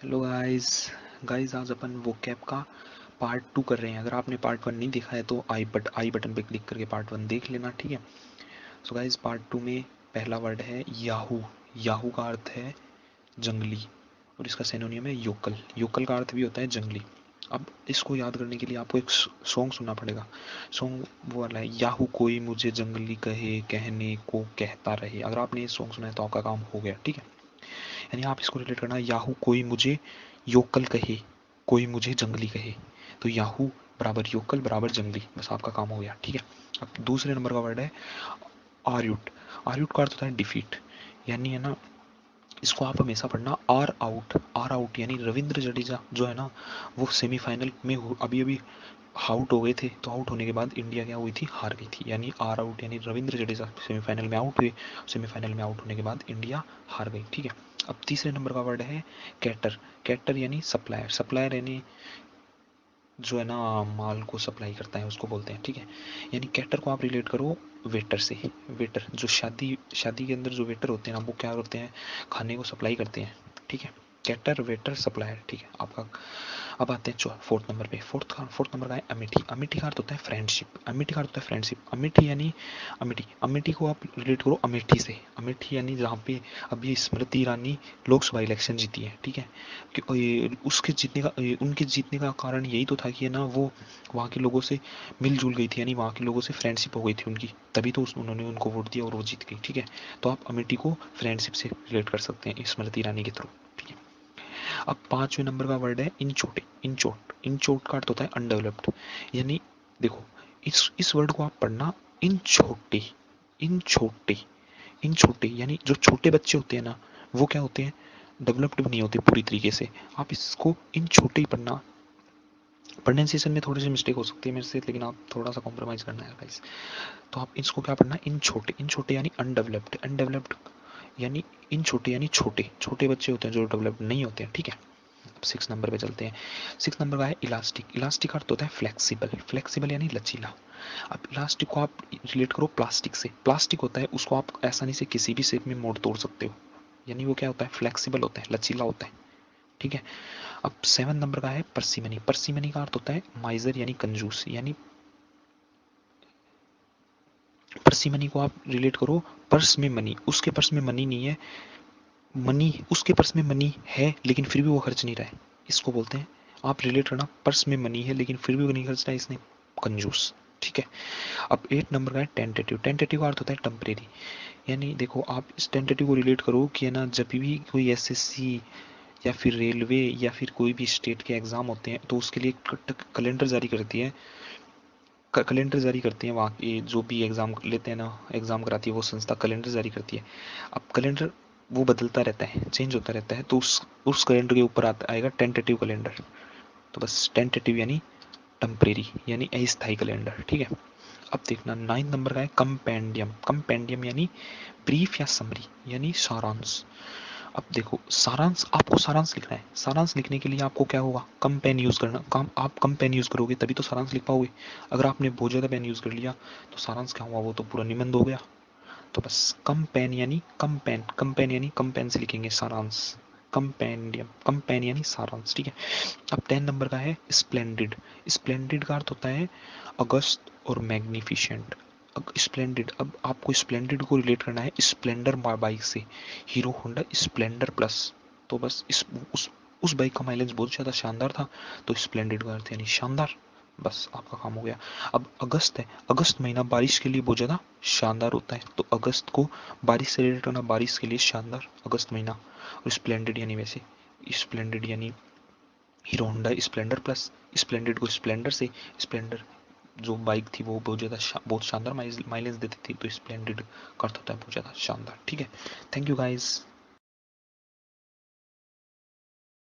Hello guys. आज अपन वो cap का पार्ट 2 कर रहे हैं। अगर आपने पार्ट 1 नहीं देखा है तो आई बटन पे क्लिक करके पार्ट 1 देख लेना, ठीक है। सो गाइस, पार्ट 2 में पहला वर्ड है याहू। याहू का अर्थ है जंगली और इसका सिनोनियम है योकल। योकल का अर्थ भी होता है जंगली। अब इसको याद करने के लिए आपको एक सॉन्ग सुनना पड़ेगा। सॉन्ग वो वाला है, याहू कोई मुझे जंगली कहे कहने को कहता रहे। अगर आपने ये सॉन्ग सुना है तो आपका काम हो गया, ठीक है। यानी आप इसको रिलेट करना, याहू कोई मुझे योकल कहे, कोई मुझे जंगली कहे। तो याहू बराबर योकल बराबर जंगली, बस आपका काम हो गया, ठीक है। अब दूसरे नंबर का वर्ड है आर्युट। आर्युट का अर्थ होता है डिफीट। यानी है ना, इसको आप हमेशा पढ़ना आर आउट। आर आउट यानी रविंद्र जडेजा जो है ना, वो सेमीफाइनल में अभी अभी आउट हो गए थे। तो आउट होने के बाद इंडिया क्या हुई थी, हार गई थी। यानी आर आउट यानी रविंद्र जडेजा सेमीफाइनल में आउट हुए। सेमीफाइनल में आउट होने के बाद इंडिया हार गई, ठीक है। अब तीसरे नंबर का वर्ड है कैटर। कैटर यानी सप्लायर। सप्लायर यानी जो है ना माल को सप्लाई करता है उसको बोलते हैं, ठीक है। यानी कैटर को आप रिलेट करो वेटर से। वेटर जो शादी शादी के अंदर जो वेटर होते हैं ना, वो क्या करते हैं, खाने को सप्लाई करते हैं, ठीक है। कैटर वेटर सप्लायर, ठीक है आपका। अब आते हैं फोर्थ नंबर पे। फोर्थ नंबर का है अमेठी। अमेठी का अर्थ होता है फ्रेंडशिप। अमेठी का अर्थ होता है फ्रेंडशिप। अमेठी यानी अमेठी। अमेठी को आप रिलेट करो अमेठी से। अमेठी यानी जहाँ पे अभी स्मृति ईरानी लोकसभा इलेक्शन जीती है, ठीक है। उसके जीतने का उनके जीतने का कारण यही तो था कि है ना, वो वहाँ के लोगों से मिलजुल गई थी। यानी वहाँ के लोगों से फ्रेंडशिप हो गई थी उनकी, तभी तो उन्होंने उनको वोट दिया और वो जीत गई, ठीक है। तो आप अमेठी को फ्रेंडशिप से रिलेट कर सकते हैं स्मृति ईरानी के थ्रू, ठीक है। अब पांचवें नंबर का वर्ड है इनचोटे। इनचोट। इनचोट का अर्थ होता है अनडेवलप्ड। यानी देखो, इस वर्ड को आप पढ़ना इन छोटे। इन छोटे। इन छोटे यानी जो छोटे बच्चे होते हैं ना, वो क्या होते हैं, डेवलप्ड नहीं होते पूरी तरीके से। आप इसको इन छोटे ही पढ़ना। प्रोनाउंसिएशन में थोड़ी सी मिस्टेक हो सकती है मेरे से, लेकिन आप थोड़ा सा कॉम्प्रोमाइज करना है गाइस। तो आप इसको क्या पढ़ना, इन छोटे। इन छोटे यानी अनडेवलप्ड। अनडेवलप्ड यानी इन छोटे यानी छोटे छोटे बच्चे होते हैं जो डेवलप्ड नहीं होते हैं, ठीक है। अब 6 नंबर पे चलते हैं। 6 नंबर का है इलास्टिक। इलास्टिक अर्थ होता है फ्लेक्सिबल। फ्लेक्सिबल यानी लचीला। अब इलास्टिक को आप रिलेट करो प्लास्टिक से। प्लास्टिक होता है, उसको आप आसानी से किसी भी शेप में मोड़ तोड़ सकते हो। यानी वो क्या होता है, फ्लेक्सिबल होता है, लचीला होता है, ठीक है। अब 7 नंबर का है परसिमनी। परसिमनी का अर्थ होता है माइजर यानी कंजूस। यानी परसिमनी को आप रिलेट करो पर्स में मनी। उसके पर्स में मनी नहीं है, मनी उसके पर्स में मनी है लेकिन फिर भी वो खर्च नहीं रहा है, इसको बोलते हैं। आप रिलेट करना, पर्स में मनी है लेकिन फिर भी वो नहीं खर्च रहा है, इसने कंजूस, ठीक है। अब 8 नंबर का है टेंटेटिव। टेंटेटिव का अर्थ होता है टेम्परेरी। यानी देखो, आप इस टेंटेटिव को रिलेट करो कि है ना, जब भी कोई एसएससी या फिर रेलवे या फिर कोई भी स्टेट के एग्जाम होते हैं तो उसके लिए कैलेंडर जारी करती है। कैलेंडर जारी करती है वहाँ की जो भी एग्जाम लेते हैं ना, एग्जाम कराती है वो संस्था, कैलेंडर जारी करती है। अब कैलेंडर वो बदलता रहता है, चेंज होता रहता है, तो उस कैलेंडर के ऊपर आता आएगा टेंटेटिव कैलेंडर। तो बस टेंटेटिव यानी टेम्परेरी यानी अस्थायी कैलेंडर, ठीक है। अब देखना 9 नंबर का है कंपेंडियम। कंपेंडियम यानी ब्रीफ या समरी यानी सारांश। अब देखो, सारांश, आपको सारांश लिखना है। सारांश लिखने के लिए आपको क्या होगा, कम पेन यूज करना। काम आप कम पेन यूज करोगे तभी तो सारांश लिख पाओगे। अगर आपने बहुत ज्यादा पेन यूज कर लिया तो सारांश क्या हुआ, वो तो पूरा निबंध हो गया। तो बस कम पेन यानी कम पेन, कम पेन यानी कम पेन से लिखेंगे सारांश। कंपेंडियम, कम पेन यानी सारांश, ठीक है। अब 10 नंबर का है स्प्लेंडिड। स्प्लेंडिड का अर्थ होता है अगस्त और मैग्निफिशेंट। स्प्लेंडिड, अब आपको स्प्लेंडिड को रिलेट करना है स्प्लेंडर बाइक से, हीरो होंडा स्प्लेंडर प्लस। तो बस उस बाइक का माइलेज बहुत ज़्यादा शानदार था, तो स्प्लेंडिड का अर्थ यानी शानदार। बस आपका काम हो गया। अब अगस्त है, अगस्त महीना बारिश के लिए बहुत ज़्यादा शानदार होता है, तो अगस्त को बारिश से रिलेटेड होना, बारिश के लिए शानदार अगस्त महीना। और स्प्लेंडिड यानी वैसे, स्प्लेंडिड यानी hero Honda Splendor plus. Splendid को स्प्लेंडर से, स्प्लेंडर जो बाइक थी वो बहुत शानदार माइलेज देती थी, तो स्प्लेंडिड का अर्थ होता है बहुत ज़्यादा शानदार, ठीक है। Thank you guys.